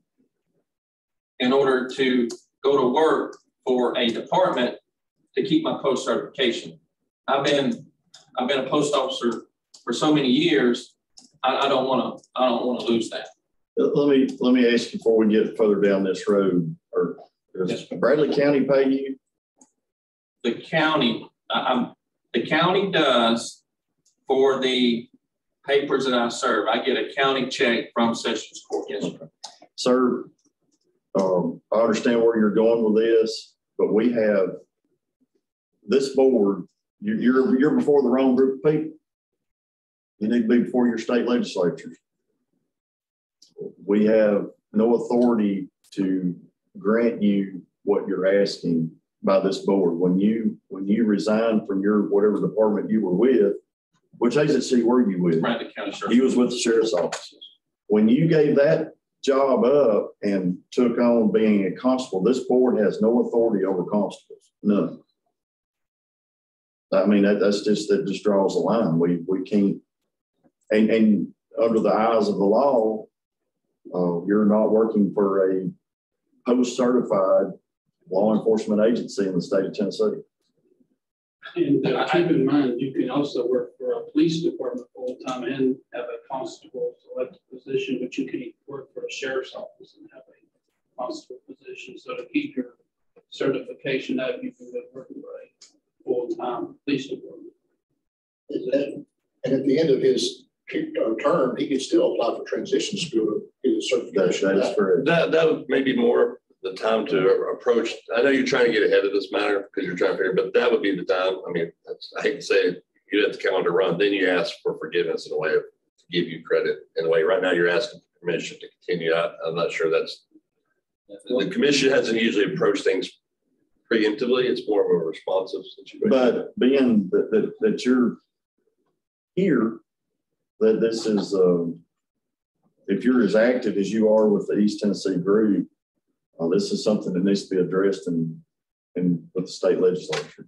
in order to go to work for a department to keep my post certification. I've been a post officer for so many years. I don't want to lose that. Let me ask you before we get further down this road. Or does Bradley County pay you? The county does for the papers that I serve. I get a county check from Sessions Court. Yes, sir. Sir, I understand where you're going with this, but we have this board. You're before the wrong group of people. You need to be before your state legislatures. We have no authority to grant you what you're asking by this board. When you resigned from your whatever department you were with, which agency were you with? Right, the county sheriff. He was with the sheriff's office. When you gave that job up and took on being a constable, this board has no authority over constables. None. I mean, that just draws a line. We can't, and under the eyes of the law, you're not working for a post-certified law enforcement agency in the state of Tennessee. And keep in mind, you can also work for a police department full-time and have a constable elected position, but you can work for a sheriff's office and have a constable position. So to keep your certification up, you can go working for a full-time police department. And at the end of his term, he could still apply for transition school to get his certification. That's correct. That would maybe more the time to approach. I know you're trying to get ahead of this matter because you're trying to figure, but that would be the time. I mean, I hate to say it, you have to come on to run. Then you ask for forgiveness in a way of to give you credit in a way. Right now, you're asking for permission to continue. I'm not sure that's the commission hasn't usually approached things preemptively. It's more of a responsive situation. But being that you're here, that this is if you're as active as you are with the East Tennessee group, this is something that needs to be addressed in with the state legislature.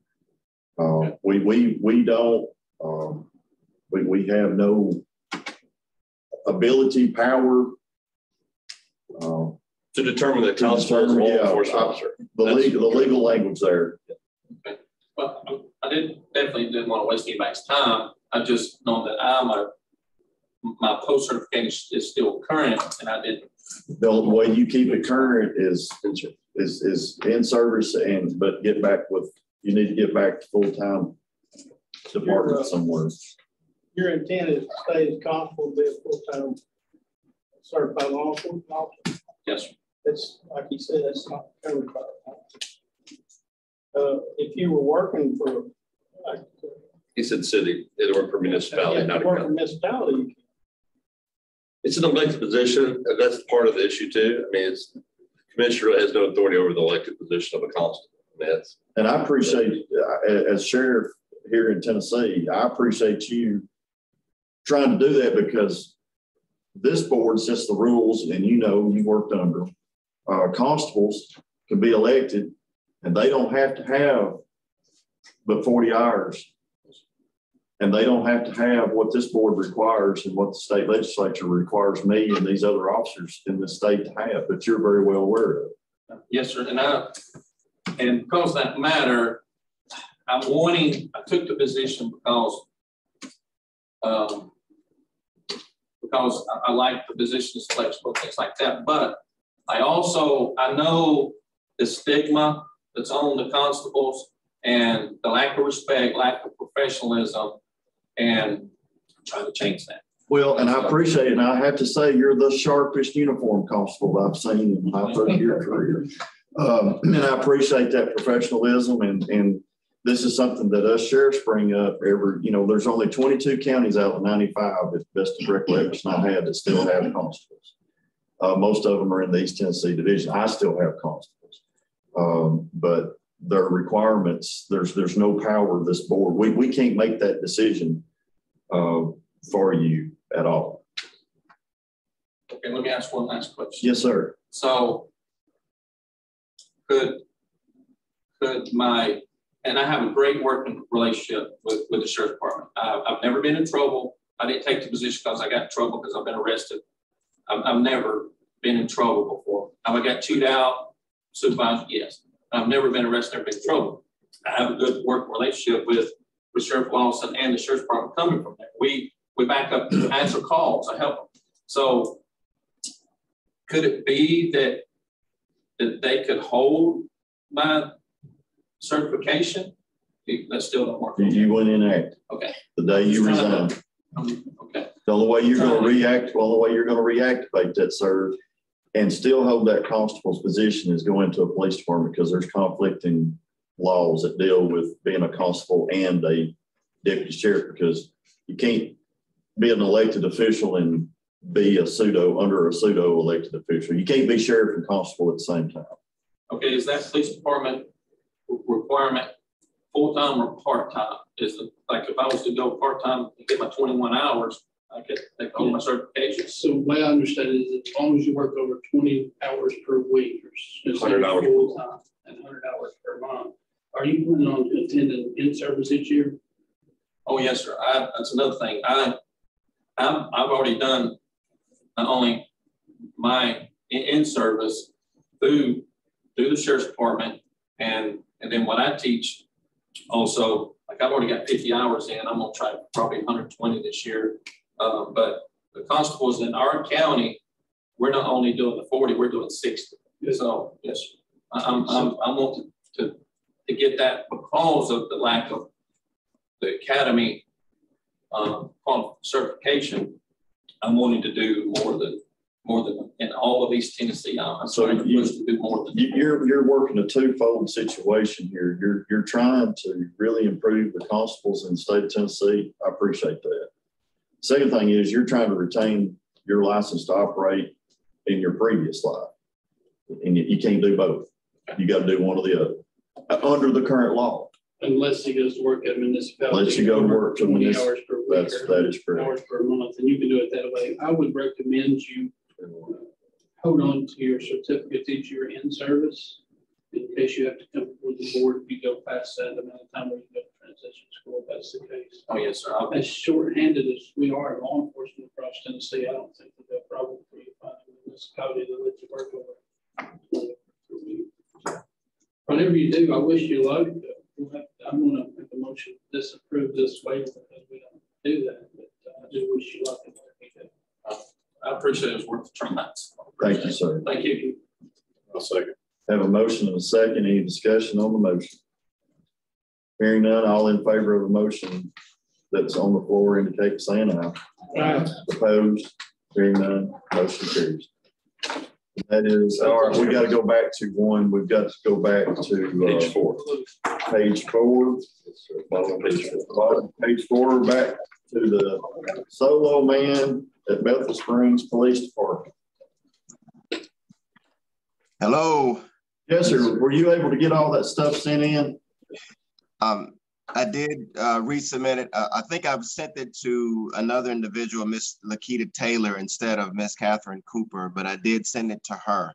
We don't we have no ability, power to determine the constable law enforcement officer. The legal language there. Okay. Well, I definitely didn't want to waste anybody's time. I just know that my post certification is still current, and I didn't. The way you keep it current is in service, but get back with, you need to get back to full-time department somewhere. Your intent is to stay as constable, be a full-time certified law enforcement officer? Yes, sir. That's, like you said, that's not covered by if you were working for, like, He said city, it worked for municipality, not a county. Municipality. It's an elected position, and that's part of the issue too. I mean, the commissioner has no authority over the elected position of a constable. And I appreciate, as sheriff here in Tennessee, I appreciate you trying to do that, because this board sets the rules, and you worked under them. Constables can be elected, and they don't have to have but 40 hours. And they don't have to have what this board requires and what the state legislature requires me and these other officers in the state to have, but you're very well aware of it. Yes, sir. And because of that matter, I took the position because I like the position, it's flexible, things like that. But I know the stigma that's on the constables and the lack of respect, lack of professionalism, and trying to change that. Well, and I appreciate it. And I have to say, you're the sharpest uniform constable I've seen in my 30-year career. And I appreciate that professionalism and this is something that us sheriffs bring up every, there's only 22 counties out of 95, if best of recollection I had, that still have constables. Most of them are in the East Tennessee division. I still have constables, but their requirements, there's no power of this board. We can't make that decision for you at all. Okay, let me ask one last question. Yes, sir. So could my, and I have a great working relationship with the sheriff's department. I've never been in trouble. I didn't take the position because I got in trouble because I've been arrested. I've never been in trouble before. Have I got chewed out, supervised? Yes. I've never been arrested, never been in trouble. I have a good working relationship with Sheriff Lawson and the sheriff's department coming from there. We back up to answer calls. I help them. So could it be that they could hold my certification? That still don't work. You went inactive. Okay. The day you resigned. Okay. The only way you're going to reactivate that, sir, and still hold that constable's position is go into a police department, because there's conflicting laws that deal with being a constable and a deputy sheriff, because you can't be an elected official and be under a pseudo elected official. You can't be sheriff and constable at the same time. Okay, is that police department requirement full-time or part-time? Is it like if I was to go part-time and get my 21 hours, I could hold my certification? So the way I understand it is, as long as you work over 20 hours per week, or 100 hours full-time and 100 hours per month, are you planning on attending in-service each year? Oh, yes, sir. That's another thing. I've already done not only my in-service through the sheriff's department, and then what I teach also, like I've already got 50 hours in. I'm gonna try probably 120 this year. But the constables in our county, we're not only doing the 40, we're doing 60. So yes, I'm wanting to get that because of the lack of the academy certification. I'm wanting to do more than in all of East Tennessee. I'm supposed to do more than you're working a twofold situation here. You're trying to really improve the constables in the state of Tennessee. I appreciate that. Second thing is you're trying to retain your license to operate in your previous life, and you can't do both. You got to do one or the other under the current law. Unless he goes to work at a municipality. Unless you go to work to 20 hours per week. That is correct. Hours per month, and you can do it that way. I would recommend you hold on to your certificates each year in service in case you have to come before the board if you go past that amount of time where you go to transition school, if that's the case. Oh, yes, sir. As short-handed as we are in law enforcement across Tennessee, I don't think that they'll probably for you to find a municipality that lets you work over. Whatever you do, I wish you luck. I'm going to make a motion to disapprove this waiver because we don't do that, but I do wish you luck in what we do. I appreciate it. It's worth the trying. Thank you, sir. Thank you. I'll second. Have a motion and a second. Any discussion on the motion? Hearing none, all in favor of the motion that's on the floor indicate by saying aye. Aye. Opposed? Hearing none, motion carries. That is, all right, we got to go back to one. We've got to go back to Page 4. Page 4. Bottom of page 4. Bottom page 4, back to the solo man at Bethel Springs Police Department. Hello. Yes, sir. Were you able to get all that stuff sent in? I did resubmit it. I think I've sent it to another individual, Miss Lakita Taylor, instead of Miss Catherine Cooper, but I did send it to her.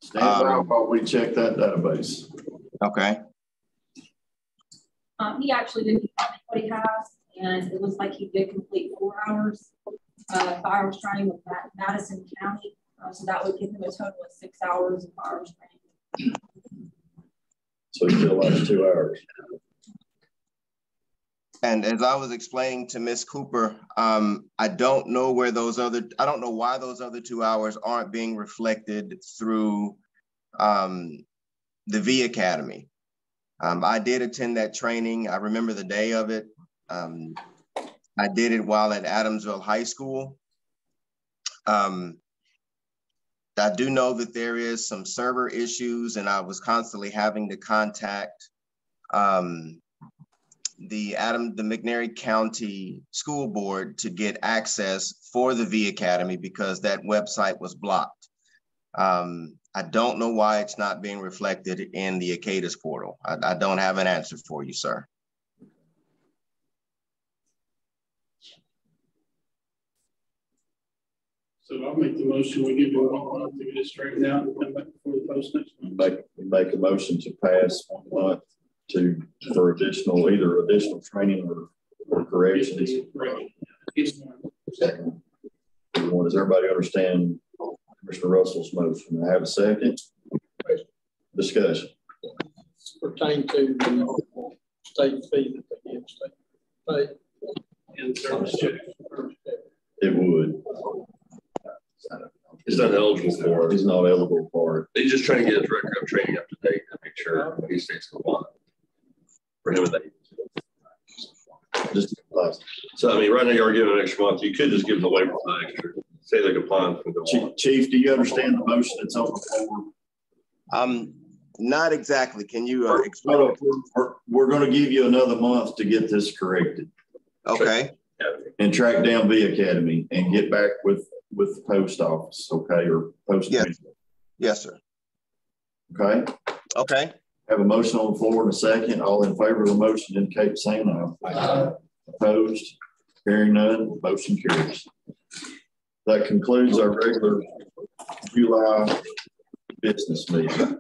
Stand by while we check that database. Okay. He actually didn't tell me what he has, and it looks like he did complete 4 hours firearms training with Madison County. So that would give him a total of 6 hours of firearms training. So he still has 2 hours. And as I was explaining to Miss Cooper, I don't know why those other 2 hours aren't being reflected through the V Academy. I did attend that training. I remember the day of it. I did it while at Adamsville High School. I do know that there is some server issues, and I was constantly having to contact the McNairy County School Board to get access for the V Academy because that website was blocked. I don't know why it's not being reflected in the ACADAS portal. I don't have an answer for you, sir. So I'll make the motion. We give you 1 month to get it straightened out and come back before the post next month. We make a motion to pass 1 month for either additional training or corrections. Second. Does everybody understand Mr. Russell's motion? I have a second. Discussion. Pertain to the state fee that they give state pay. And service check. It would. He's not eligible for it. He's not eligible for it. He's just trying to get his record of training up to date to make sure he stays compliant. For him, so I mean, right now you are giving an extra month. You could just give them the waiver for the extra. Say they're compliant from the Chief, do you understand the motion that's on the floor? Not exactly. Can you explain? We're going to give you another month to get this corrected. Okay. And track down V Academy and get back with the post office, okay, or post. Yes. Yes, sir. Okay. Okay. Have a motion on the floor in a second. All in favor of the motion indicate saying aye. Opposed? Hearing none, motion carries. That concludes our regular July business meeting.